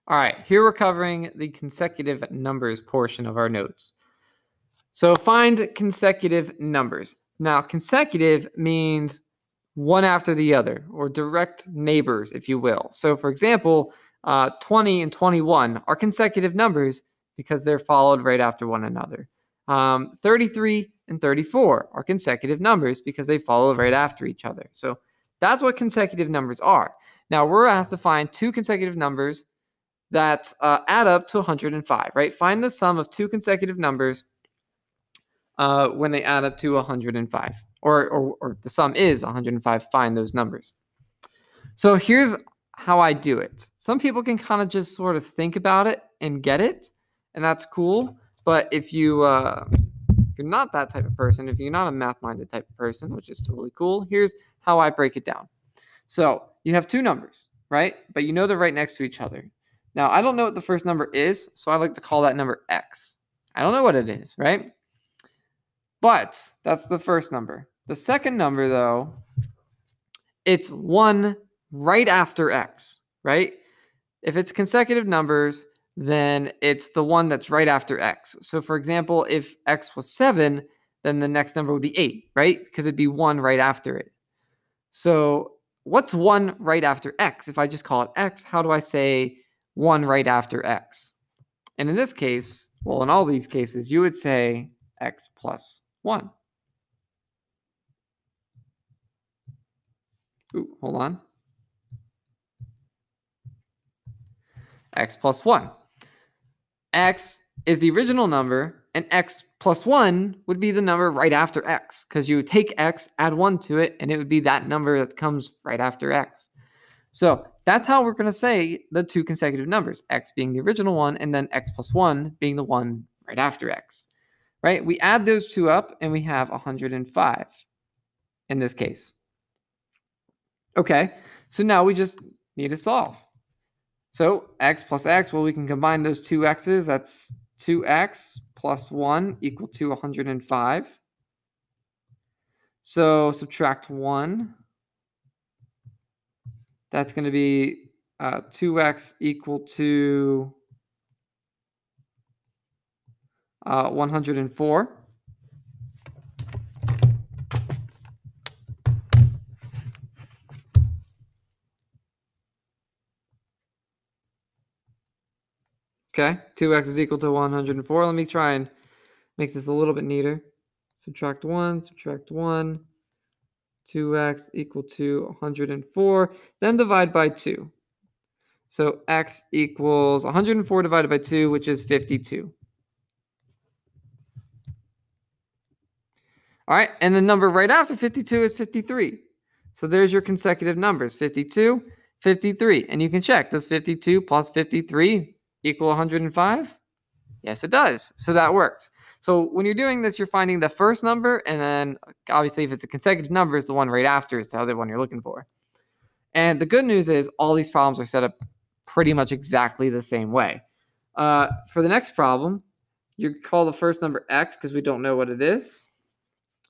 All right, here we're covering the consecutive numbers portion of our notes. So find consecutive numbers. Now, consecutive means one after the other, or direct neighbors, if you will. So, for example, 20 and 21 are consecutive numbers because they're followed right after one another. 33 and 34 are consecutive numbers because they follow right after each other. So that's what consecutive numbers are. Now, we're asked to find two consecutive numbers that add up to 105, right? Find the sum of two consecutive numbers when they add up to 105, or the sum is 105. Find those numbers. So here's how I do it. Some people can kind of just sort of think about it and get it, and that's cool. But if you're not that type of person, if you're not a math-minded type of person, which is totally cool, here's how I break it down. So you have two numbers, right? But you know they're right next to each other. Now, I don't know what the first number is, so I like to call that number x. I don't know what it is, right? But that's the first number. The second number, though, it's 1 right after x, right? If it's consecutive numbers, then it's the one that's right after x. So, for example, if x was 7, then the next number would be 8, right? Because it'd be 1 right after it. So, what's 1 right after x? If I just call it x, how do I say 1 right after x? And in this case, well, in all these cases, you would say x plus 1. Ooh, hold on. X plus 1. X is the original number, and x plus 1 would be the number right after x, because you would take x, add 1 to it, and it would be that number that comes right after x. So that's how we're going to say the two consecutive numbers, x being the original one, and then x plus 1 being the one right after x. Right? We add those two up, and we have 105 in this case. Okay, so now we just need to solve. So x plus x, well, we can combine those two x's. That's 2x plus 1 equal to 105. So subtract 1. That's going to be 2x equal to 104. Okay, 2x is equal to 104. Let me try and make this a little bit neater. Subtract 1, 2x equal to 104. Then divide by 2. So x equals 104 divided by 2, which is 52. All right, and the number right after 52 is 53. So there's your consecutive numbers, 52, 53. And you can check, does 52 plus 53 equal 105? Yes, it does. So that works. So when you're doing this, you're finding the first number, and then obviously if it's a consecutive number, it's the one right after is the other one you're looking for. And the good news is all these problems are set up pretty much exactly the same way. For the next problem, you call the first number x because we don't know what it is.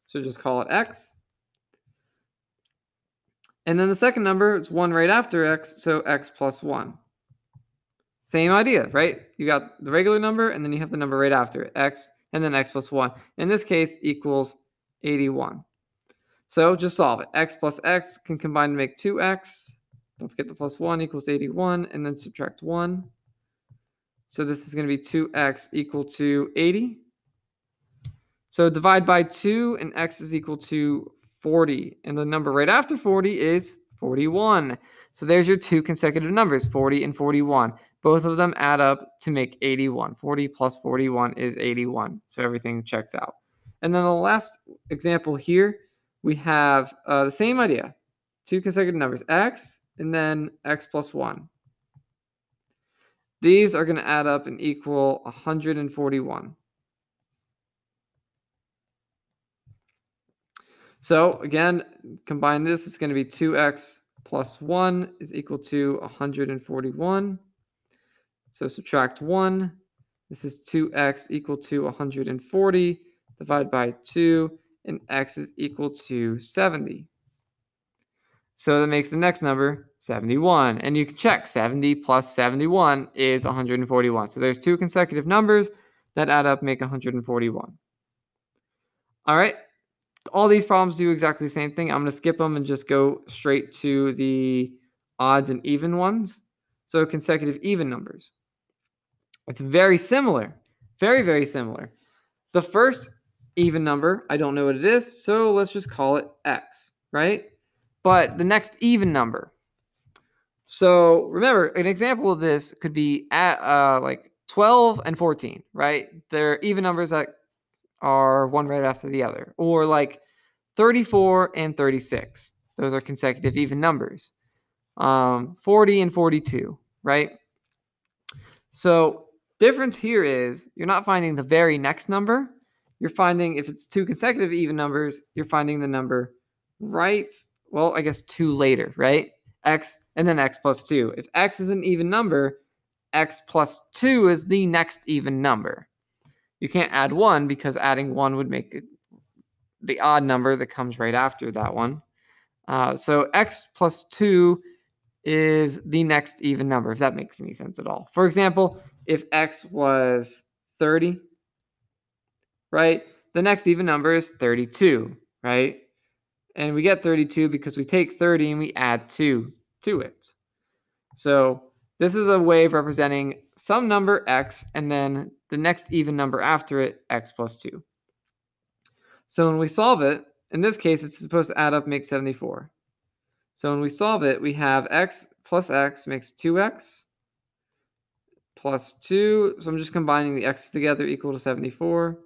So just call it x. And then the second number, it's 1 right after x, so x plus 1. Same idea, right? You got the regular number, and then you have the number right after it, x, and then x plus 1. In this case, equals 81. So just solve it. X plus x can combine to make 2x. Don't forget the plus 1 equals 81, and then subtract 1. So this is going to be 2x equal to 80. So divide by 2, and x is equal to 40. And the number right after 40 is 41. So there's your two consecutive numbers, 40 and 41. Both of them add up to make 81. 40 plus 41 is 81. So everything checks out. And then the last example here, we have the same idea. Two consecutive numbers, x, and then x plus 1. These are going to add up and equal 141. So again, combine this, it's going to be 2x plus 1 is equal to 141. So subtract 1. This is 2x equal to 140. Divide by 2, and x is equal to 70. So that makes the next number 71. And you can check 70 plus 71 is 141. So there's two consecutive numbers that add up, make 141. All right. All these problems do exactly the same thing. I'm going to skip them and just go straight to the odds and even ones. So consecutive even numbers. It's very similar. Very, very similar. The first even number, I don't know what it is, so let's just call it x, right? But the next even number. So remember, an example of this could be at like 12 and 14, right? They're even numbers that are one right after the other. Or like 34 and 36. Those are consecutive even numbers. 40 and 42, right? So difference here is you're not finding the very next number. You're finding, if it's two consecutive even numbers, you're finding the number right, well, I guess two later, right? X and then x plus 2. If x is an even number, x plus 2 is the next even number. You can't add 1 because adding 1 would make it the odd number that comes right after that one. So x plus 2 is the next even number, if that makes any sense at all. For example, if x was 30, right, the next even number is 32, right? And we get 32 because we take 30 and we add 2 to it. So this is a way of representing some number x and then the next even number after it, x plus 2. So when we solve it, in this case, it's supposed to add up, make 74. So when we solve it, we have x plus x makes 2x plus 2. So I'm just combining the x's together equal to 74.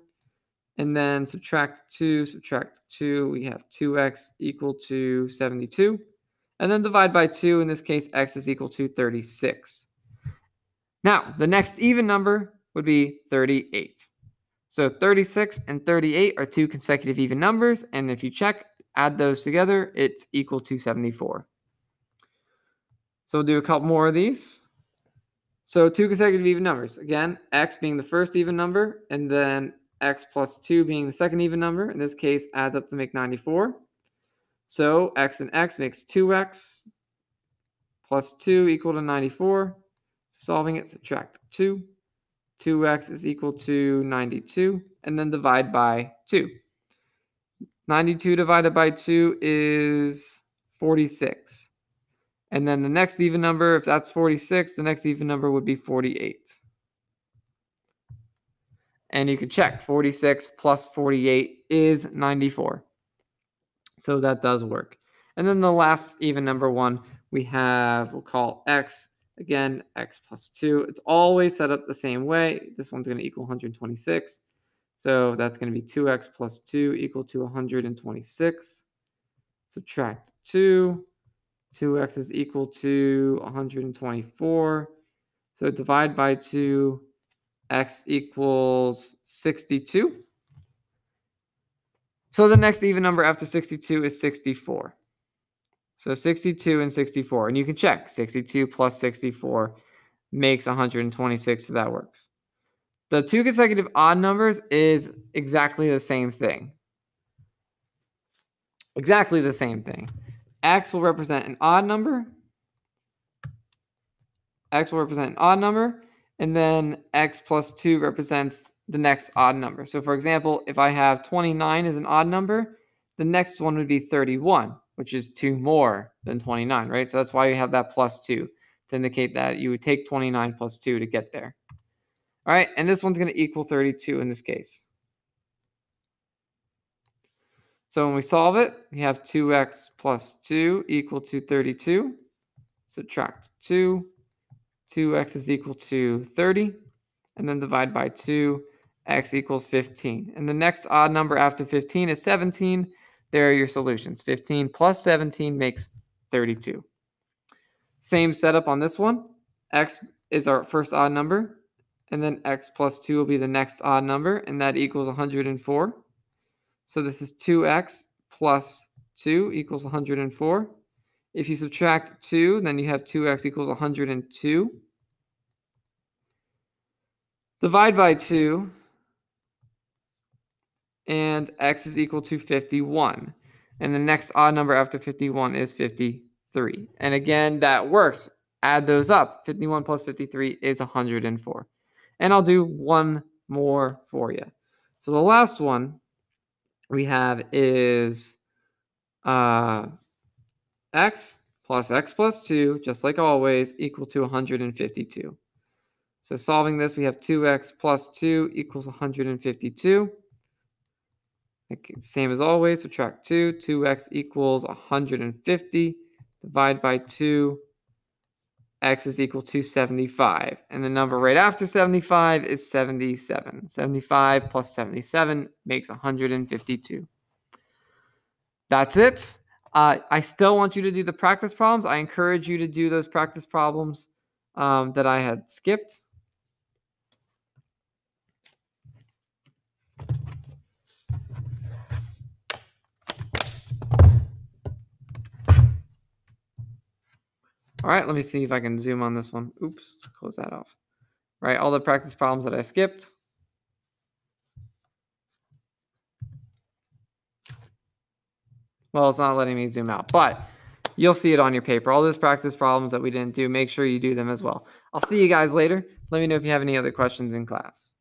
And then subtract 2, we have 2x equal to 72. And then divide by 2. In this case, x is equal to 36. Now, the next even number would be 38. So 36 and 38 are two consecutive even numbers. And if you check, add those together, it's equal to 74. So we'll do a couple more of these. So two consecutive even numbers. Again, x being the first even number, and then x plus 2 being the second even number. In this case, adds up to make 94. So x and x makes 2x plus 2 equal to 94. Solving it, subtract 2. 2x is equal to 92. And then divide by 2. 92 divided by 2 is 46. And then the next even number, if that's 46, the next even number would be 48. And you can check 46 plus 48 is 94. So that does work. And then the last even number one, we have, we'll call x, again, x plus 2. It's always set up the same way. This one's going to equal 126. So that's going to be 2x plus 2 equal to 126. Subtract 2. 2x is equal to 124. So divide by 2, x equals 62. So the next even number after 62 is 64. So 62 and 64. And you can check. 62 plus 64 makes 126, so that works. The two consecutive odd numbers is exactly the same thing. Exactly the same thing. X will represent an odd number. X will represent an odd number. And then x plus 2 represents the next odd number. So for example, if I have 29 as an odd number, the next one would be 31, which is 2 more than 29, right? So that's why you have that plus 2 to indicate that you would take 29 plus 2 to get there. All right, and this one's going to equal 32 in this case. So when we solve it, we have 2x plus 2 equal to 32. Subtract 2. 2x is equal to 30. And then divide by 2. X equals 15. And the next odd number after 15 is 17. There are your solutions. 15 plus 17 makes 32. Same setup on this one. X is our first odd number. And then x plus 2 will be the next odd number. And that equals 104. So this is 2x plus 2 equals 104. If you subtract 2, then you have 2x equals 102. Divide by 2, and x is equal to 51. And the next odd number after 51 is 52. 3. And again, that works. Add those up. 51 plus 53 is 104. And I'll do one more for you. So the last one we have is x plus 2, just like always, equal to 152. So solving this, we have 2x plus 2 equals 152. Same as always, subtract 2. 2x equals 150. Divide by 2. X is equal to 75. And the number right after 75 is 77. 75 plus 77 makes 152. That's it. I still want you to do the practice problems. I encourage you to do those practice problems that I had skipped. All right, let me see if I can zoom on this one. Oops, close that off. All right, all the practice problems that I skipped. Well, it's not letting me zoom out, but you'll see it on your paper. All those practice problems that we didn't do, make sure you do them as well. I'll see you guys later. Let me know if you have any other questions in class.